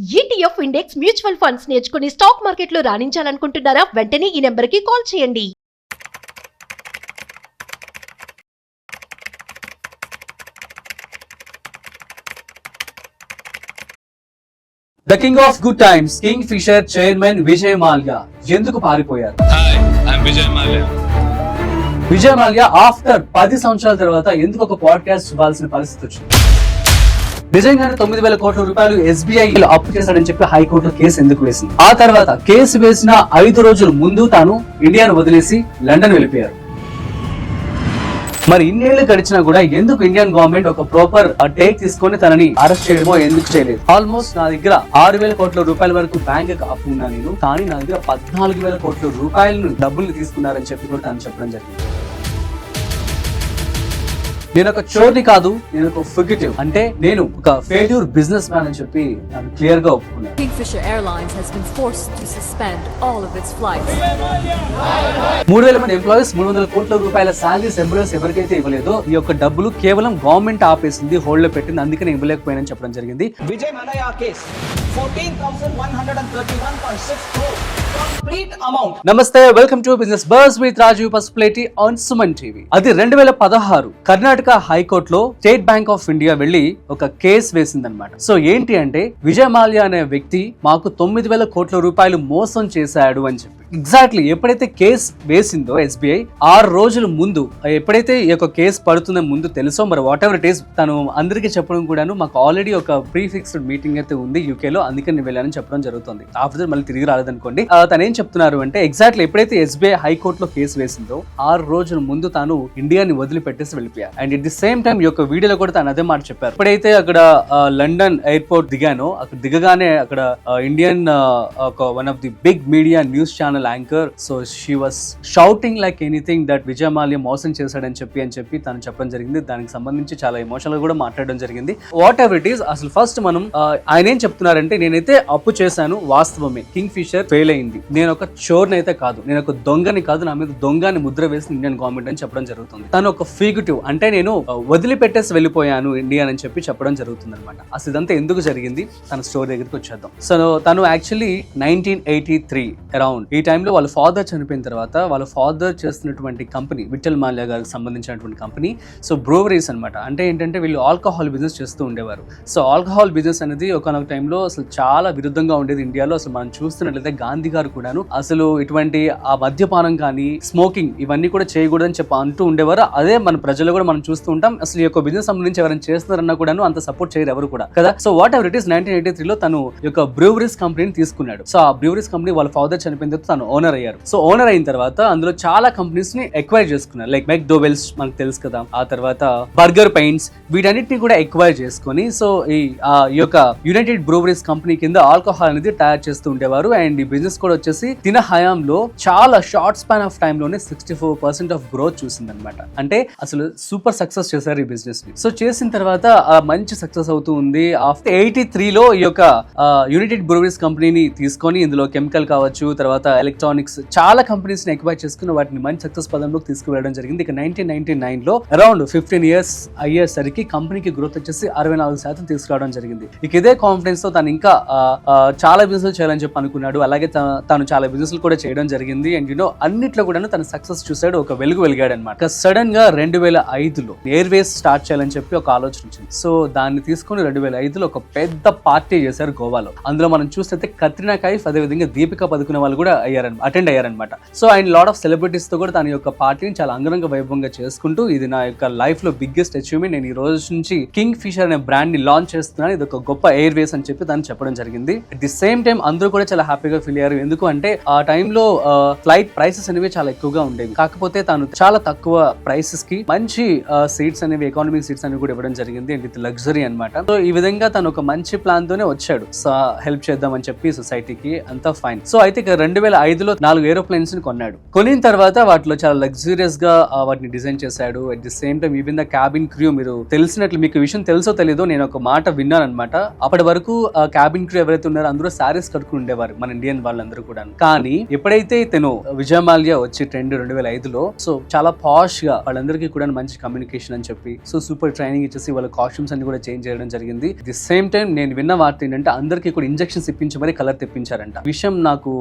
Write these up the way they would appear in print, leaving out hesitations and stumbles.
ETF index mutual funds నేర్చుకుని stock మార్కెట్లో రాణించాలనుకుంటున్నారా? వెంటనే ఈ నెంబర్కి కాల్ చేయండి. The king of good times Kingfisher chairman Vijay Mallya ఎందుకు పారిపోయారు? విజయ్ మాల్యా ఆఫ్టర్ 10 సంవత్సరాల తర్వాత ఎందుకు ఒక పాడ్కాస్ట్ ఇవ్వాల్సిన పరిస్థితి వచ్చింది? నిజంగానే 9,000 కోట్ల రూపాయలు SBI అప్పు చేశాడని చెప్పి హైకోర్టులో కేసు ఎందుకు వేసింది? ఆ తర్వాత కేసు వేసిన 5 రోజుల ముందు తాను ఇండియాను వదిలేసి లండన్ వెళ్ళిపోయారు. మరి ఇన్నేళ్లు గడిచినా కూడా ఎందుకు ఇండియన్ గవర్నమెంట్ ఒక ప్రాపర్ టేక్ తీసుకొని తనని అరెస్ట్ చేయడమో ఎందుకు చేయలేదు? ఆల్మోస్ట్ నా దగ్గర 6,000 కోట్ల రూపాయల వరకు బ్యాంక్ అప్పు ఉన్నా నేను, కానీ నా దగ్గర 14,000 కోట్ల రూపాయలను డబ్బులు తీసుకున్నారని చెప్పి కూడా తను చెప్పడం జరిగింది. నేను ఒక చోర్ని కాదు, నేను ఒక ఫుగిటివ్, అంటే నేను ఒక ఫెయిల్యూర్ బిజినెస్ మ్యాన్ అని చెప్పి నేను క్లియర్ గా ఒప్పుకున్నాను. Kingfisher Airlines has been forced to suspend all of its flights. 3,000 మంది ఎంప్లాయీస్ 300 కోట్ల రూపాయల సాలరీస్ ఎంప్లాయీస్ ఎవరికైతే ఇవ్వలేదో ఈ యొక్క డబ్బులు కేవలం గవర్నమెంట్ ఆపేసింది, హోల్డ్ లో పెట్టింది, అందుకని ఇవ్వలేకపోయానని చెప్పడం జరిగింది. Vijay Mallya case 14,131.6 crore complete amount. నమస్తే, welcome to business buzz with Rajiv Pasupuleti on Suman TV. అది 2016 కర్ణాటక హైకోర్టులో స్టేట్ బ్యాంక్ ఆఫ్ ఇండియా వెళ్లి ఒక కేసు వేసిందనమాట. సో ఏంటి అంటే విజయ్ మాల్యా అనే వ్యక్తి మాకు 9,000 కోట్ల రూపాయలు మోసం చేశాడు అని చెప్పి. ఎగ్జాక్ట్లీ ఎప్పుడైతే కేసు వేసిందో SBI 6 రోజుల ముందు, ఎప్పుడైతే ఈ యొక్క కేసు పడుతుందో ముందు తెలుసో, మరి వాట్ ఎవర్ ఇట్ ఈస్, తను అందరికీ చెప్పడం కూడాను మాకు ఆల్రెడీ ఒక ప్రీ ఫిక్స్డ్ మీటింగ్ అయితే ఉంది UK లో, అందుకని నేను వెళ్ళానని చెప్పడం జరుగుతుంది. ఆఫ్టర్ మళ్ళీ తిరిగి రాలేదనుకోండి. తను ఏం చెప్తున్నారు అంటే ఎగ్జాక్ట్లీ ఎప్పుడైతే SBI హైకోర్టులో కేసు వేసిందో 6 రోజుల ముందు తాను ఇండియాని వదిలిపెట్టేసి వెళ్ళిపోయారు. And at the same time ఈ యొక్క వీడియోలో కూడా తను అదే మాట చెప్పారు. ఎప్పుడైతే అక్కడ లండన్ ఎయిర్పోర్ట్ దిగానో, అక్కడ దిగగానే అక్కడ Indian one of the big media news channel anchor, so she was shouting like anything that Vijay Mallya మోసం చేశాడని చెప్పి తను చెప్పడం జరిగింది. దానికి సంబంధించి చాలా ఎమోషనల్ కూడా మాట్లాడడం జరిగింది. వాట్ ఎవర్ ఇట్ ఈస్, అసలు ఫస్ట్ మనం ఆయన ఏం చెప్తున్నారంటే, నేనైతే అప్పు చేశాను, వాస్తవమే, కింగ్ ఫిషర్ ఫెయిల్ అయింది, నేను ఒక చోర్ని అయితే కాదు, నేను ఒక దొంగని కాదు, నా మీద దొంగని ముద్ర వేసిన ఇండియన్ గవర్నమెంట్ అని చెప్పడం జరుగుతుంది. తను ఒక ఫిగిటివ్, అంటే నేను వదిలిపెట్టేసి వెళ్ళిపోయాను ఇండియా అని చెప్పడం జరుగుతుంది అనమాట. అసలు ఇదంతా ఎందుకు జరిగింది, తన స్టోరీ దగ్గరికి వచ్చేద్దాం. సో తను యాక్చువల్లీ 1983 అరౌండ్ ఈ టైంలో వాళ్ళ ఫాదర్ చనిపోయిన తర్వాత వాళ్ళ ఫాదర్ చేస్తున్నటువంటి కంపెనీ, విఠల్ మాల్యా గారికి సంబంధించినటువంటి కంపెనీ, సో బ్రూవరీస్ అనమాట. అంటే ఏంటంటే వీళ్ళు ఆల్కహాల్ బిజినెస్ చేస్తూ ఉండేవారు. సో ఆల్కహాల్ బిజినెస్ అనేది ఒకనొక టైంలో అసలు చాలా విరుద్ధంగా ఉండేది ఇండియాలో. అసలు మనం చూస్తున్నట్లయితే గాంధీ గారు కూడాను అసలు ఇటువంటి ఆ మద్యపానం కానీ స్మోకింగ్ ఇవన్నీ కూడా చేయకూడదని అంటూ ఉండేవారు. అదే మన ప్రజలు కూడా మనం చూస్తూ ఉంటాం. అసలు ఈ యొక్క బిజినెస్ సంబంధించి ఎవరైనా చేస్తున్నారన్నా కూడాను అంత సపోర్ట్ చేయరు ఎవరు కూడా కదా. So whatever it is, 1983లో తను యొక్క బ్రూవరీస్ కంపెనీని తీసుకున్నాడు. సో ఆ బ్రూవరీస్ కంపెనీ వాళ్ళ ఫాదర్ చనిపోయిన తర్వాత తను ఓనర్ అయ్యారు. సో ఓనర్ అయిన తర్వాత అందులో చాలా కంపెనీస్ ని ఎక్వైర్ చేసుకున్నారు. లైక్ మెక్డోవెల్స్ మనకు తెలుసు కదా, ఆ తర్వాత బర్గర్ పెయింట్స్, వీటన్నిటిని కూడా ఎక్వైర్ చేసుకుని సో ఈ యొక్క యునైటెడ్ బ్రూవరీస్ కంపెనీ కింద ఆల్కహాల్ అనేది తయారు చేస్తూ ఉండేవారు. అండ్ ఈ బిజినెస్ కూడా వచ్చేసి తిన హయాంలో చాలా షార్ట్ స్పాన్ ఆఫ్ టైమ్ లోనే 64% ఆఫ్ గ్రోత్ చూసింది అనమాట. అంటే అసలు సూపర్ సక్సెస్ చేశారు ఈ బిజినెస్ ని. సో చేసిన తర్వాత మంచి సక్సెస్ అవుతూ ఉంది. ఆఫ్టర్ 83లో ఈ యొక్క యునైటెడ్ బ్రూవరీస్ కంపెనీని తీసుకొని ఇందులో కెమికల్ కావచ్చు, తర్వాత ఎలక్ట్రానిక్స్, చాలా కంపెనీస్ ని ఎక్వైర్ చేసుకుని వాటిని మంచి సక్సెస్ పదంలోకి తీసుకువెళ్ళడం జరిగింది. ఇక 1999లో అరౌండ్ 15 ఇయర్స్ అయ్యేసరికి కంపెనీకి గ్రోత్ వచ్చేసి 64% తీసుకురావడం జరిగింది. ఇక ఇదే కాన్ఫిడెన్స్ తో తను ఇంకా చాలా బిజినెస్ చేయాలని చెప్పి అనుకున్నాడు. అలాగే తను చాలా బిజినెస్ కూడా చేయడం జరిగింది. అండ్ అన్నిట్లో కూడా తన సక్సెస్ చూసాడు, ఒక వెలిగాడు అనమాట. సడన్ గా 2005లో ఎయిర్వేస్ స్టార్ట్ చేయాలని చెప్పి ఒక ఆలోచన వచ్చింది. సో దాన్ని తీసుకుని 2005లో ఒక పెద్ద పార్టీ చేశారు గోవాలో. అందులో మనం చూస్తే కత్రినా కైఫ్, అదేవిధంగా దీపికా పదుకునే వాళ్ళు కూడా అటెండ్ అయ్యారనమాట. సో ఆయన లాట్ ఆఫ్ సెలబ్రిటీస్ తో కూడా తన యొక్క పార్టీని చాలా అంగరంగ వైభవంగా చేసుకుంటూ, ఇది నా యొక్క లైఫ్ లో బిగ్గెస్ట్ అచీవ్మెంట్, నేను ఈ రోజు నుంచి కింగ్ ఫిషర్ అనే బ్రాండ్ ని లాంచ్ చేస్తున్నాను, ఇది ఒక గొప్ప ఎయిర్వేస్ అని చెప్పి తను చెప్పడం జరిగింది. అట్ ది సేమ్ టైం అందరూ కూడా చాలా హ్యాపీగా ఫీల్ అయ్యారు. ఎందుకు అంటే ఆ టైంలో ఫ్లైట్ ప్రైసెస్ అనేవి చాలా ఎక్కువగా ఉండేవి. కాకపోతే తాను చాలా తక్కువ ప్రైసెస్ కి మంచి సీట్స్ అనేవి, ఎకానమిక్ సీట్స్ అనేవి కూడా ఇవ్వడం జరిగింది. అండ్ ఇది లగ్జరీ అనమాట. సో ఈ విధంగా తను ఒక మంచి ప్లాన్ తోనే వచ్చాడు, హెల్ప్ చేద్దాం అని చెప్పి సొసైటీకి, అంతా ఫైన్. సో అయితే 2005 2005లో 4 ఏరోప్లేన్స్ ని కొన్నాడు. కొనిన తర్వాత వాటిలో చాలా లగ్జూరియస్ గా వాటిని డిజైన్ చేశాడు. At the same time even the cabin crew, మీరు తెలిసినట్లు, మీకు విషయం తెలుసో తెలీదో, నేను ఒక మాట విన్నాను అనమాట. అప్పటి వరకు క్యాబిన్ క్రూ ఎవరైతే ఉన్నారో అందరూ సారీస్ కట్టుకుని ఉండేవారు, మన ఇండియన్ వాళ్ళందరూ కూడా. కానీ ఎప్పుడైతే ఇతను విజయ్ మాల్యా వచ్చి ట్రెండ్ 2005లో, సో చాలా పాష్ గా వాళ్ళందరికీ కూడా మంచి కమ్యూనికేషన్ అని చెప్పి, సో సూపర్ ట్రైనింగ్ ఇచ్చేసి వాళ్ళ కాస్ట్యూమ్స్ అన్ని కూడా చేంజ్ చేయడం జరిగింది. ది సేమ్ టైం నేను విన్న వార్త ఏంటంటే అందరికీ కూడా ఇంజెక్షన్స్ ఇప్పించి మరి కలర్ తెప్పించారంట. విషయం నాకు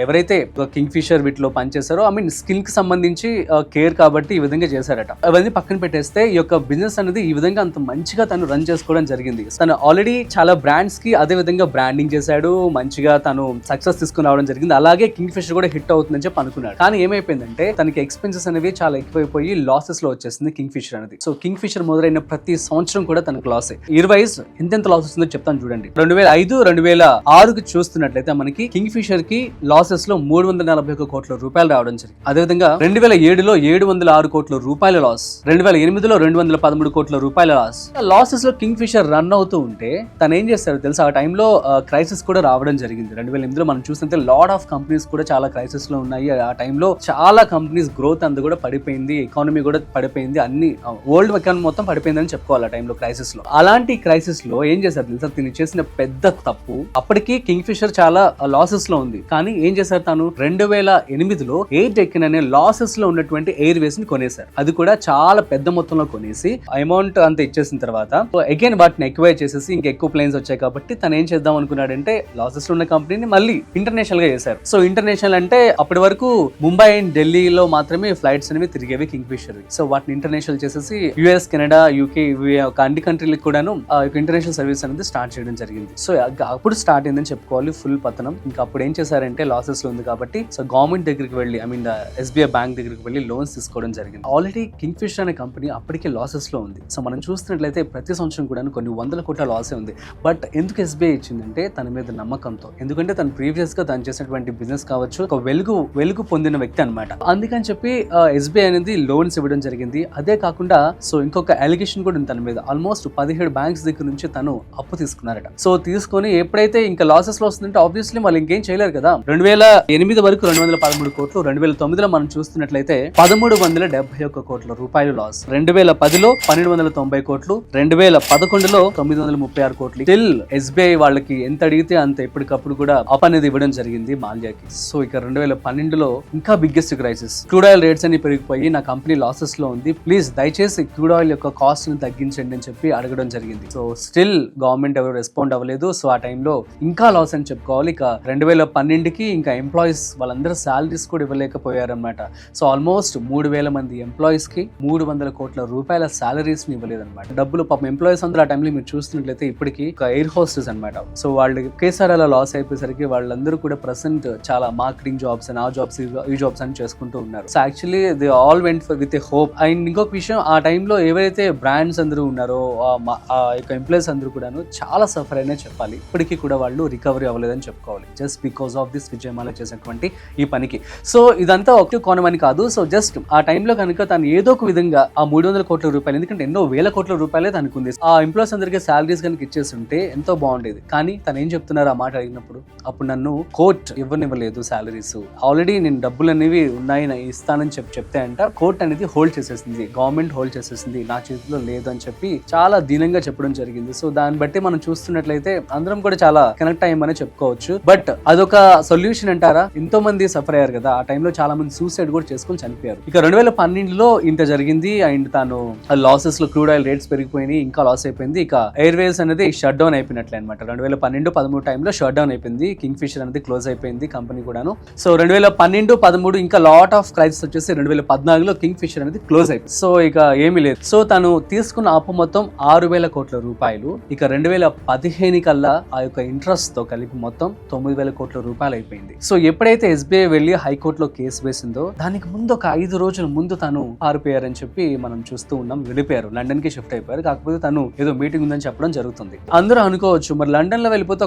ఎవరైతే కింగ్ ఫిషర్ వీటిలో పనిచేశారో, ఐ మీన్ స్కిన్ కి సంబంధించి కేర్ కాబట్టి ఈ విధంగా చేశారట. అవన్నీ పక్కన పెట్టేస్తే ఈ యొక్క బిజినెస్ అనేది ఈ విధంగా అంత మంచిగా తను రన్ చేసుకోవడం జరిగింది. తను ఆల్రెడీ చాలా బ్రాండ్స్ కి అదే విధంగా బ్రాండింగ్ చేశాడు, మంచిగా తను సక్సెస్ తీసుకుని రావడం జరిగింది. అలాగే కింగ్ ఫిషర్ కూడా హిట్ అవుతుందని చెప్పి అనుకున్నాడు. కానీ ఏమైపోయిందంటే తనకి ఎక్స్పెన్సెస్ అనేవి చాలా ఎక్కువైపోయి లాసెస్ లో వచ్చేసింది కింగ్ ఫిషర్ అనేది. సో కింగ్ ఫిషర్ మొదలైన ప్రతి సంవత్సరం కూడా తనకు లాస్. ఇయర్ వైజ్ ఎంతెంత లాస్ వస్తుందో చెప్తాను చూడండి. 2005, 2006కి చూస్తున్నట్లయితే మనకి కింగ్ ఫిషర్ కి లాసెస్ లో 341 కోట్ల రూపాయలు రావడం జరిగింది. అదేవిధంగా 2007లో 706 కోట్ల రూపాయల లాస్, 2008లో 213 కోట్ల రూపాయల లాస్. లాసెస్ లో కింగ్ ఫిషర్ రన్ అవుతూ ఉంటే తను ఏం చేస్తాడు తెలుసా, ఆ టైంలో క్రైసిస్ కూడా రావడం జరిగింది. 2008లో మనం చూస్తుంటే లాట్ ఆఫ్ కంపెనీస్ కూడా చాలా క్రైసిస్ లో ఉన్నాయి. ఆ టైంలో చాలా కంపెనీస్ గ్రోత్ అంతా కూడా పడిపోయింది, ఎకానమీ కూడా పడిపోయింది, అన్ని వరల్డ్ ఎకానమీ మొత్తం పడిపోయిందని చెప్పుకోవాలి ఆ టైంలో క్రైసిస్ లో. అలాంటి క్రైసిస్ లో ఏం చేశారు తెలుసా, తిని చేసిన పెద్ద తప్పు. అప్పటికి కింగ్ ఫిషర్ చాలా లాసెస్ లో ఉంది, కానీ ఏం చేశారు తను 2008లో ఎయిర్ డెక్కన్ అనే లాసెస్ లో ఉన్నటువంటి ఎయిర్వేస్ ని కొనేశారు. అది కూడా చాలా పెద్ద మొత్తంలో కొనేసి అమౌంట్ అంతా ఇచ్చేసిన తర్వాత అగైన్ వాటిని ఎక్వైర్ చేసేసి ఇంకా ఎక్కువ ప్లేన్స్ వచ్చాయి కాబట్టి తను ఏం చేద్దాం అనుకున్నాడంటే లాసెస్ లో ఉన్న కంపెనీని మళ్ళీ ఇంటర్నేషనల్ గా చేశారు. సో ఇంటర్నేషనల్ అంటే అప్పటి వరకు ముంబై అండ్ ఢిల్లీలో మాత్రమే ఫ్లైట్స్ అనేవి తిరిగేవి కింగ్ ఫిషర్. సో వాటిని ఇంటర్నేషనల్ చేసేసి యుఎస్, కెనడా, యూకే ఒక అన్ని కంట్రీలకు కూడాను ఇంటర్నేషనల్ సర్వీస్ అనేది స్టార్ట్ చేయడం జరిగింది. సో అప్పుడు స్టార్ట్ అయిందని చెప్పుకోవాలి ఫుల్ పతనం. ఇంకా అప్పుడు ఏం చేశారంటే లాసెస్ లో ఉంది కాబట్టి సో గవర్నమెంట్ దగ్గరికి వెళ్ళి, ఐ మీన్ ఎస్బీఐ బ్యాంక్ దగ్గరికి వెళ్ళి లోన్స్ తీసుకోవడం జరిగింది. ఆల్రెడీ కింగ్ ఫిషర్ అనే కంపెనీ అప్పటికే లాసెస్ లో ఉంది. సో మనం చూస్తున్నట్లయితే ప్రతి సంవత్సరం కూడా కొన్ని 100 కోట్ల లాసే ఉంది. బట్ ఎందుకు ఎస్బీఐ ఇచ్చిందంటే తన మీద నమ్మకంతో, ఎందుకంటే తను ప్రీవియస్ గా తను చేసినటువంటి బిజినెస్ కావచ్చు, ఒక వెలుగు పొందిన వ్యక్తి అనమాట. అందుకని చెప్పి ఎస్బీఐ అనేది లోన్స్ ఇవ్వడం జరిగింది. అదే కాకుండా సో ఇంకొక అలిగేషన్ కూడా ఉంది తన మీద. ఆల్మోస్ట్ 17 బ్యాంక్స్ దగ్గర నుంచి తను అప్పు తీసుకున్నారట. సో తీసుకొని ఎప్పుడైతే ఇంకా లాసెస్ లో వస్తుందంటే ఆబ్వియస్లీ వాళ్ళు ఇంకేం చేయలేరు కదా. 2008 వరకు 213 కోట్లు, 2009లో మనం చూస్తున్నట్లయితే 1371 కోట్ల రూపాయలు లాస్, 2010లో 1290 కోట్లు, 2011లో 936 కోట్లు. స్టిల్ ఎస్బీఐ వాళ్ళకి ఎంత అడిగితే అంత ఎప్పటికప్పుడు కూడా అప్ అనేది ఇవ్వడం జరిగింది మాల్యాకి. సో ఇక 2012లో ఇంకా biggest crisis, crude oil rates అన్ని పెరిగిపోయి నా కంపెనీ లాసెస్ లో ఉంది, ప్లీజ్ దయచేసి క్రూడ్ ఆయిల్ యొక్క కాస్ట్ ని తగ్గించండి అని చెప్పి అడగడం జరిగింది. సో స్టిల్ గవర్నమెంట్ ఎవరు రెస్పాండ్ అవ్వలేదు. సో ఆ టైంలో ఇంకా లాస్ అని చెప్పుకోవాలి. ఇక 2012కి ఇంకా ఎంప్లాయీస్ వాళ్ళందరూ సాలరీస్ కూడా ఇవ్వలేకపోయారనమాట. సో ఆల్మోస్ట్ 3000 మంది ఎంప్లాయీస్ కి 300 కోట్ల రూపాయల సాలరీస్ ని ఇవ్వలేదన్నమాట. డబ్బులు పాపం ఎంప్లాయీస్ అందరూ ఆ టైంలో మీరు చూస్తున్నట్లయితే ఇప్పటికి ఒక ఎయిర్ హోస్టెస్ అనమాట. సో వాళ్ళు ఒకేసారి అలా లాస్ అయిపోయేసరికి వాళ్ళందరూ కూడా ప్రెసెంట్ చాలా మార్కెటింగ్ జాబ్స్ అండ్ ఆ జాబ్స్ ఈ జాబ్స్ అని చేసుకుంటూ ఉన్నారు. So actually they all went with a hope. And ఇంకొక విషయం, ఆ టైంలో ఎవరైతే బ్రాండ్స్ అందరూ ఉన్నారో ఆ యొక్క ఎంప్లాయీస్ అందరూ కూడాను చాలా సఫర్ అయినా చెప్పాలి. ఇప్పటికీ కూడా వాళ్ళు రికవరీ అవ్వలేదని చెప్పుకోవాలి, just because of this Vijay Mallya చేసినటువంటి ఈ పనికి. సో ఇదంతా ఒకటి కోణం అని కాదు. సో జస్ట్ ఆ టైంలో కనుక తను ఏదో ఒక విధంగా ఆ 300 కోట్ల రూపాయలు, ఎందుకంటే ఎన్నో వేల కోట్ల రూపాయలే తనుకుంది, ఆ ఎంప్లాయీస్ అందరికీ సాలరీస్ కనుక ఇచ్చేస్తుంటే ఎంతో బాగుండేది. కానీ తను ఏం చెప్తున్నారు ఆ మాట అడిగినప్పుడు, అప్పుడు నన్ను కోర్ట్ ఇవ్వనివ్వలేదు సాలరీస్, ఆల్రెడీ నేను డబ్బులు అనేవి ఉన్నాయి ఇస్తానని చెప్తే అంట కోర్ట్ అనేది హోల్డ్ చేసేసింది, గవర్నమెంట్ హోల్డ్ చేసేసింది, నా చేతిలో లేదు అని చెప్పి చాలా దీనంగా చెప్పడం జరిగింది. సో దాన్ని బట్టి మనం చూస్తున్నట్లయితే అందరం కూడా చాలా కనెక్ట్ అయ్యామని చెప్పుకోవచ్చు. బట్ అదొక సొల్యూషన్ అంటారా? ఎంతో మంది సఫర్ అయ్యారు కదా ఆ టైంలో, చాలా మంది సూసైడ్ కూడా చేసుకొని చనిపోయారు. ఇక 2012లో ఇంత జరిగింది. అండ్ తాను లాసెస్ లో క్రూడ్ ఆయిల్ రేట్స్ పెరిగిపోయినాయి, ఇంకా లాస్ అయిపోయింది. ఇక ఎయిర్వేస్ అనేది షట్ డౌన్ అయిపోయినట్లే అనమాట. 2012-13 టైంలో షట్ డౌన్ అయిపోయింది, కింగ్ ఫిషర్ అనేది క్లోజ్ అయిపోయింది కంపెనీ కూడాను. సో 2012-13 ఇంకా లాట్ ఆఫ్ క్రైసిస్ వచ్చేసి 2014లో కింగ్ ఫిషర్ అనేది క్లోజ్ అయిపోయింది. సో ఇక ఏమీ లేదు. సో తను తీసుకున్న అప్పు మొత్తం 6,000 కోట్ల రూపాయలు. ఇక 2015 కల్లా ఆ యొక్క ఇంట్రెస్ట్ తో కలిపి మొత్తం 9,000 కోట్ల రూపాయలు అయిపోయింది. సో ఎప్పుడైతే ఎస్బీఐ వెళ్ళి హైకోర్టులో కేసు వేసిందో దానికి ముందు ఒక 5 రోజుల ముందు తను పారిపోయారని చెప్పి మనం చూస్తూ ఉన్నాం. వెళ్ళిపోయారు, లండన్ కి షిఫ్ట్ అయిపోయారు. కాకపోతే తను ఏదో మీటింగ్ ఉందని చెప్పడం జరుగుతుంది. అందరూ అనుకోవచ్చు మరి లండన్ లో వెళ్ళిపోతే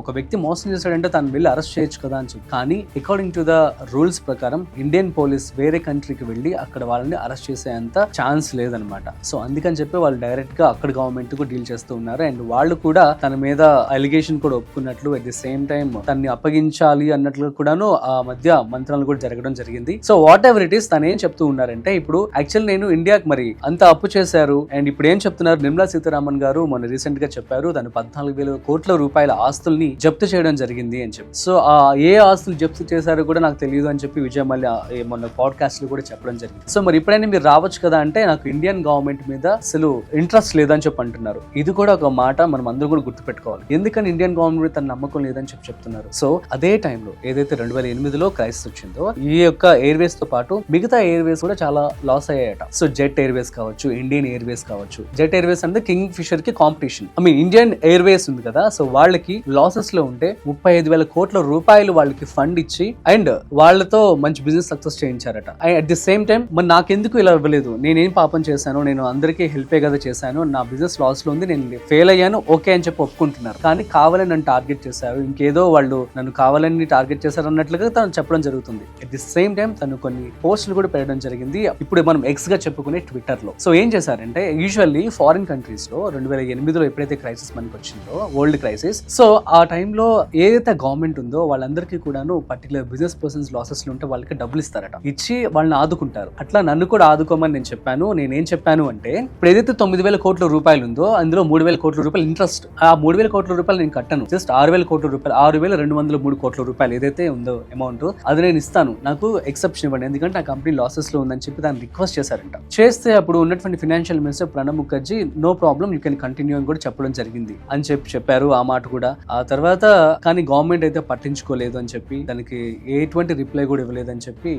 ఒక వ్యక్తి మోసం చేశాడంటే తను వెళ్ళి అరెస్ట్ చేయొచ్చు కదా అని చెప్పి. కానీ అకార్డింగ్ టు ద రూల్స్ ప్రకారం ఇండియన్ పోలీస్ వేరే కంట్రీకి వెళ్ళి అక్కడ వాళ్ళని అరెస్ట్ చేసేంత ఛాన్స్ లేదనమాట. సో అందుకని చెప్పి వాళ్ళు డైరెక్ట్ గా అక్కడ గవర్నమెంట్ కు డీల్ చేస్తూ ఉన్నారు. అండ్ వాళ్ళు కూడా తన మీద అలిగేషన్ కూడా ఒప్పుకున్నట్లు, అట్ ది సేమ్ టైం తనని అప్పగించాలి అన్నట్లు కూడాను ఆ మధ్య మంత్రాలు కూడా జరగడం జరిగింది. So whatever it is తను ఏం చెప్తూ ఉన్నారంటే, ఇప్పుడు యాక్చువల్ నేను ఇండియాకి మరి అంత అప్పు చేశారు అండ్ ఇప్పుడు ఏం చెప్తున్నారు, నిర్మలా సీతారామన్ గారు మొన్న రీసెంట్ గా చెప్పారు తను 14,000 కోట్ల రూపాయల ఆస్తుల్ని జప్తు చేయడం జరిగింది అని చెప్పి. సో ఆ ఏ ఆస్తులు జప్తు చేశారో కూడా నాకు తెలియదు అని చెప్పి విజయ్ మల్య మొన్న పాడ్కాస్ట్ లో కూడా చెప్పడం జరిగింది. సో మరి ఇప్పుడైనా మీరు రావచ్చు కదా అంటే, నాకు ఇండియన్ గవర్నమెంట్ మీద అసలు ఇంట్రెస్ట్ లేదని చెప్పి అంటున్నారు. ఇది కూడా ఒక మాట మనం అందరూ కూడా గుర్తుపెట్టుకోవాలి. ఎందుకని ఇండియన్ గవర్నమెంట్ తన నమ్మకం లేదని చెప్పి చెప్తున్నారు. సో అదే టైంలో ఏదైతే 2008లో క్రైసిస్ వచ్చిందో, ఈ యొక్క ఎయిర్వేస్ తో పాటు మిగతా ఎయిర్వేస్ కూడా చాలా లాస్ అయ్యాయట. సో జెట్ ఎయిర్వేస్ కావచ్చు, ఇండియన్ ఎయిర్వేస్ కావచ్చు. జెట్ ఎయిర్వేస్ అంటే కింగ్ ఫిషర్ కి కాంపిటీషన్. ఇండియన్ ఎయిర్వేస్ ఉంది కదా, సో వాళ్ళకి లాసెస్ లో ఉంటే 35,000 కోట్ల రూపాయలు వాళ్ళకి ఫండ్ ఇచ్చి అండ్ వాళ్ళతో మంచి బిజినెస్ సక్సెస్ చేయించారట. అట్ ది సేమ్ టైం మరి నాకెందుకు ఇలా ఇవ్వలేదు, నేనేం పాపం చేశాను, నేను అందరికీ హెల్పే కదా చేశాను, నా బిజినెస్ లాస్ లో ఉంది, నేను ఫెయిల్ అయ్యాను ఓకే అని చెప్పి ఒప్పుకుంటున్నారు. కానీ కావాలని నన్ను టార్గెట్ చేశారు, ఇంకేదో వాళ్ళు నన్ను కావాలని టార్గెట్ చేశారు అన్నట్లుగా తను చెప్పడం జరుగుతుంది. అట్ ది సేమ్ టైం తను కొన్ని పోస్టులు కూడా పెట్టడం జరిగింది, ఇప్పుడు మనం ఎక్స్ గా చెప్పుకునే ట్విట్టర్ లో. సో ఏం చేశారంటే, యూజువల్లీ ఫారిన్ కంట్రీస్ లో 2008లో ఎప్పుడైతే క్రైసిస్ మనకి వచ్చిందో, వరల్డ్ క్రైసిస్, సో ఆ టైంలో ఏదైతే గవర్నమెంట్ ఉందో వాళ్ళందరికీ కూడాను పర్టికులర్ బిజినెస్ పర్సన్స్ లాసెస్ లో ఉంటే వాళ్ళకి డబ్బులు ఇస్తారట, ఇచ్చి వాళ్ళని ఆదుకుంటారు. అట్లా నన్ను కూడా ఆదుకోమని నేను చెప్పాను. నేనేం చెప్పాను అంటే, ఇప్పుడు ఏదైతే 9,000 కోట్ల రూపాయలు ఉందో అందులో 3,000 కోట్ల రూపాయలు ఇంట్రెస్ట్, ఆ 3,000 కోట్ల రూపాయలు నేను కట్టను, జస్ట్ 6,000 కోట్ల రూపాయలు, 6,203 కోట్ల రూపాయలు ఏదైతే ఉందో అమౌంట్ అది నేను ఇస్తాను, నాకు ఎక్సెప్షన్ ఇవ్వండి, ఎందుకంటే ఆ కంపెనీ లాసెస్ లో ఉందని చెప్పి దాన్ని రిక్వెస్ట్ చేశారంట. చేస్తే అప్పుడు ఉన్నటువంటి financial minister Pranab Mukherjee no problem you can continue అని కూడా చెప్పడం జరిగింది అని చెప్పారు. ఆ మాట కూడా ఆ తర్వాత కానీ గవర్నమెంట్ అయితే పట్టించుకోలేదు అని చెప్పి, దానికి ఎటువంటి రిప్లై కూడా ఇవ్వలేదు అని చెప్పి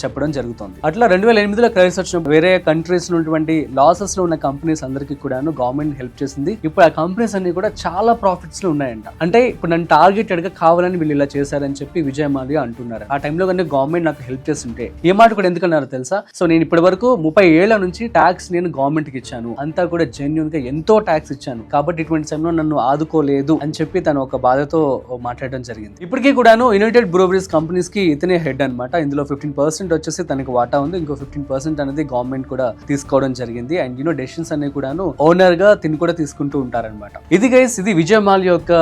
చెప్పడం జరుగుతుంది. అట్లా 2008లో క్రైసిస్ వచ్చిన వేరే కంట్రీస్ లో ఉన్నటువంటి లాసెస్ లో ఉన్న కంపెనీస్ అందరికీ కూడాను గవర్నమెంట్ హెల్ప్ చేసింది. ఇప్పుడు ఆ కంపెనీస్ అన్ని కూడా చాలా ప్రాఫిట్స్ లో ఉన్నాయంట. అంటే ఇప్పుడు నన్ను టార్గెటెడ్ గా కావాలని వీళ్ళు ఇలా చేశారని చెప్పి విజయ్ మాల్యా అంటున్నారు. ఆ టైంలో కానీ గవర్నమెంట్ నాకు హెల్ప్ చేస్తుంటే, ఏ మాట కూడా ఎందుకన్నారు తెలుసా, సో నేను ఇప్పటి వరకు 30 ఏళ్ల నుంచి ట్యాక్స్ నేను గవర్నమెంట్ కి ఇచ్చాను, అంతా కూడా జెన్యూన్ గా ఎంతో ట్యాక్స్ ఇచ్చాను, కాబట్టి ఇటువంటి సమయంలో నన్ను ఆదుకోలేదు అని చెప్పి తను ఒక బాధతో మాట్లాడడం జరిగింది. ఇప్పటికీ కూడాను యునైటెడ్ బ్రూవరీస్ కంపెనీస్ కి ఇతనే హెడ్ అనమాట. ఇందులో 15% వచ్చేసి తనకి వాటా ఉంది, ఇంకో 15% అనేది గవర్నమెంట్ కూడా తీసుకోవడం జరిగింది. అండ్ డెసిషన్స్ అన్ని కూడాను ఓనర్ గా తిని కూడా తీసుకుంటూ ఉంటారనమాట. ఇది గైస్, ఇది విజయ్ మాల్యా యొక్క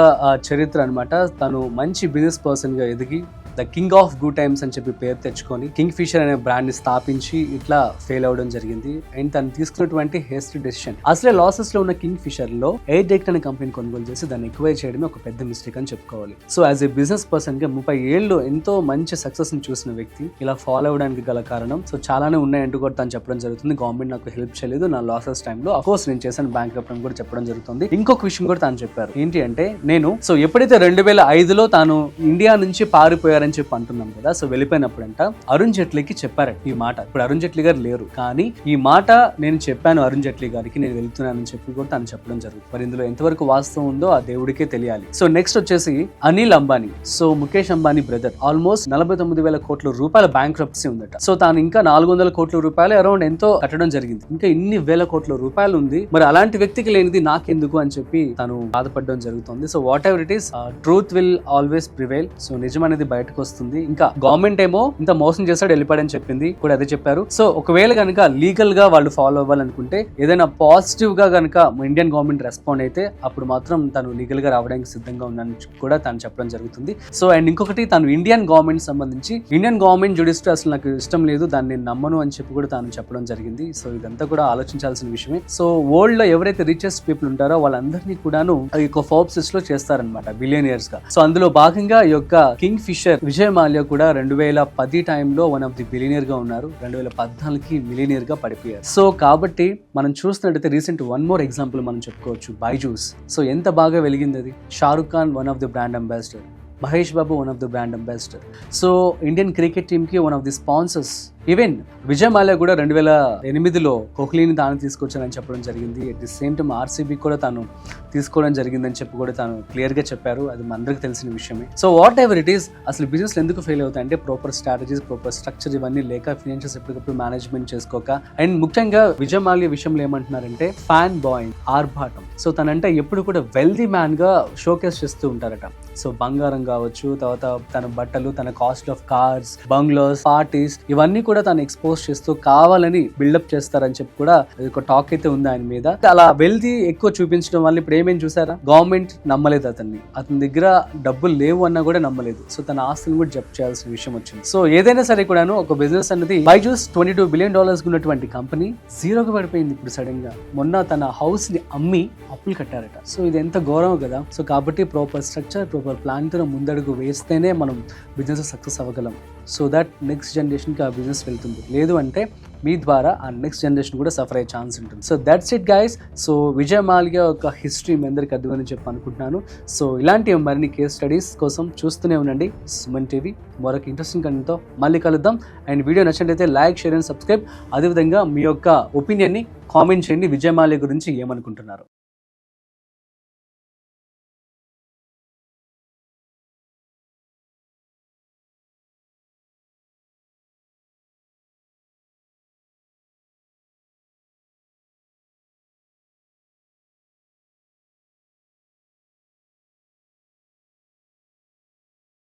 చరిత్ర అనమాట. తను మంచి బిజినెస్ పర్సన్ గా ఎదిగి the king of good times అని చెప్పి పేరు తెచ్చుకొని కింగ్ ఫిషర్ అనే బ్రాండ్ ని స్థాపించి ఇట్లా ఫెయిల్ అవడం జరిగింది. అండ్ తను తీసుకున్నటువంటి హేస్టీ డెసిషన్, అసలే లాసెస్ లో ఉన్న కింగ్ ఫిషర్ లో ఎయిర్డెక్ట్ అనే కంపెనీ కొనుగోలు చేసి దాన్ని ఎక్వైర్ చేయడమే ఒక పెద్ద మిస్టేక్ అని చెప్పుకోవాలి. So as a business person గా 30 ఏళ్ళు ఎంతో మంచి సక్సెస్ ని చూసిన వ్యక్తి ఇలా ఫాలో అవడానికి గల కారణం సో చాలానే ఉన్నాయంటూ కూడా తను చెప్పడం జరుగుతుంది. గవర్నమెంట్ నాకు హెల్ప్ చేయలేదు నా లాసెస్ టైంలో, అఫ్ కోర్స్ నేను చేశాను బ్యాంక్ అని కూడా చెప్పడం జరుగుతుంది. ఇంకొక విషయం కూడా తాను చెప్పారు, ఏంటి అంటే నేను సో ఎప్పుడైతే 2005లో తాను ఇండియా నుంచి పారిపోయారని చెప్పి అంటున్నాం కదా, సో వెళ్ళిపోయినప్పుడంట అరుణ్ జైట్లీకి చెప్పారట ఈ మాట. ఇప్పుడు అరుణ్ జైట్లీ గారు లేరు, కానీ ఈ మాట నేను చెప్పాను అరుణ్ జైట్లీ గారికి, నేను వెళ్తున్నానని చెప్పి కూడా తాను చెప్పడం జరుగుతుంది. మరి ఇందులో ఎంతవరకు వాస్తవం ఉందో ఆ దేవుడికే తెలియాలి. సో నెక్స్ట్ వచ్చేసి Anil Ambani, so Mukesh Ambani brother, almost 49,000 కోట్ల రూపాయల బ్యాంక్రప్సీ ఉందట. సో తాను ఇంకా 400 కోట్ల రూపాయలు అరౌండ్ ఎంతో కట్టడం జరిగింది, ఇంకా ఇన్ని వేల కోట్ల రూపాయలు ఉంది, మరి అలాంటి వ్యక్తికి లేనిది నాకెందుకు అని చెప్పి తను బాధపడడం జరుగుతుంది. So whatever it is, truth will always prevail. So నిజం అనేది బయటకు వస్తుంది. ఇంకా గవర్నమెంట్ ఏమో ఇంత మోసం చేస్తాడు వెళ్ళిపోయాడని చెప్పింది కూడా అదే చెప్పారు. సో ఒకవేళ కనుక లీగల్ గా వాళ్ళు ఫాలో అవ్వాలనుకుంటే, ఏదైనా పాజిటివ్ గా కనుక ఇండియన్ గవర్నమెంట్ రెస్పాండ్ అయితే అప్పుడు మాత్రం తను లీగల్ గా రావడానికి సిద్ధంగా ఉందని కూడా తను చెప్పడం జరుగుతుంది. సో అండ్ ఇంకొకటి, తను ఇండియన్ గవర్నమెంట్ సంబంధించి ఇండియన్ గవర్నమెంట్ జుడిషియరీ అసలు నాకు ఇష్టం లేదు, దాన్ని నేను నమ్మను అని చెప్పి కూడా తాను చెప్పడం జరిగింది. సో ఇదంతా కూడా ఆలోచించాల్సిన విషయమే. సో వరల్డ్ లో ఎవరైతే రిచెస్ట్ పీపుల్ ఉంటారో వాళ్ళందరినీ కూడాను ఈ యొక్క ఫోర్బ్స్ లిస్ట్ లో చేస్తారనమాట బిలియనియర్స్ గా. సో అందులో భాగంగా ఈ యొక్క కింగ్ ఫిషర్ విజయ్ మాల్యా కూడా 2010 టైంలో వన్ ఆఫ్ ది బిలియనియర్ గా ఉన్నారు, 2014కి మిలియనియర్ గా పడిపోయారు. సో కాబట్టి మనం చూస్తున్నట్టయితే రీసెంట్ వన్ మోర్ ఎగ్జాంపుల్ మనం చెప్పుకోవచ్చు, బైజూస్. సో ఎంత బాగా వెలిగింది అది. Shahrukh Khan one of the brand ambassador, Mahesh Babu one of the brand ambassador. So Indian cricket team కి one of the sponsors. Even Vijay Mallya కూడా 2008లో కోహ్లీని తాను తీసుకొచ్చానని చెప్పడం జరిగింది. అట్ ది సేమ్ టైం ఆర్సీబీ కూడా తాను తీసుకోవడం జరిగిందని చెప్పి కూడా తాను క్లియర్ గా చెప్పారు, అది అందరికి తెలిసిన విషయమే. So whatever it is, అసలు బిజినెస్ ఎందుకు ఫెయిల్ అవుతాయి అంటే ప్రాపర్ స్ట్రాటజీస్, ప్రాపర్ స్ట్రక్చర్ ఇవన్నీ లేక, ఫైనాన్షియల్స్ ఎప్పటికప్పుడు మేనేజ్మెంట్ చేసుకోక. అండ్ ముఖ్యంగా విజయ్ మాల్యా విషయంలో ఏమంటున్నారంటే ఫ్యాన్ బాయింగ్, ఆర్భాటం. సో తనంటే ఎప్పుడు కూడా వెల్దీ మ్యాన్ గా షోకేస్ చేస్తూ ఉంటారట. సో బంగారం కావచ్చు, తర్వాత తన బట్టలు, తన cost of cars, bungalows, parties ఇవన్నీ కూడా తను ఎక్స్పోజ్ చేస్తూ కావాలని బిల్డప్ చేస్తారని చెప్పి కూడా ఒక టాక్ అయితే ఉంది ఆయన మీద. అలా వెల్తీ ఎక్కువ చూపించడం వల్ల ఇప్పుడు ఏమేమి చూసారా, గవర్నమెంట్ నమ్మలేదు అతని దగ్గర డబ్బులు లేవు అన్నా కూడా నమ్మలేదు. సో తన ఆస్తులను కూడా జప్తు చేయాల్సిన విషయం వచ్చింది. సో ఏదైనా సరే కూడాను ఒక బిజినెస్ అనేది బైజూస్ $22 బిలియన్ ఉన్నటువంటి కంపెనీ జీరోకి పడిపోయింది ఇప్పుడు సడన్ గా. మొన్న తన హౌస్ ని అమ్మి అప్పులు కట్టారట. సో ఇది ఎంత గౌరవం కదా. సో కాబట్టి ప్రాపర్ స్ట్రక్చర్, ప్రాపర్ ప్లాన్ తో ముందడుగు వేస్తేనే మనం బిజినెస్ సక్సెస్ అవ్వగలం. సో దట్ నెక్స్ట్ జనరేషన్ కి ఆ బిజినెస్ వెళ్తుంది. లేదు అంటే మీ ద్వారా ఆ నెక్స్ట్ జనరేషన్ కూడా సఫర్ అయ్యే ఛాన్స్ ఉంటుంది. So that's it guys. So Vijay Mallya ఒక హిస్టరీ మీ అందరికి అర్థమని చెప్పి అనుకుంటున్నాను. సో ఇలాంటి మరిన్ని కేస్ స్టడీస్ కోసం చూస్తూనే ఉండండి సుమన్ టీవీ. మరొక ఇంట్రెస్టింగ్ కంటెంట్తో మళ్ళీ కలుద్దాం. అండ్ వీడియో నచ్చినట్లయితే లైక్, షేర్ అండ్ సబ్స్క్రైబ్. అదేవిధంగా మీ యొక్క ఒపీనియన్ని కామెంట్ చేయండి. విజయ్ మాల్యా గురించి ఏమనుకుంటున్నారు.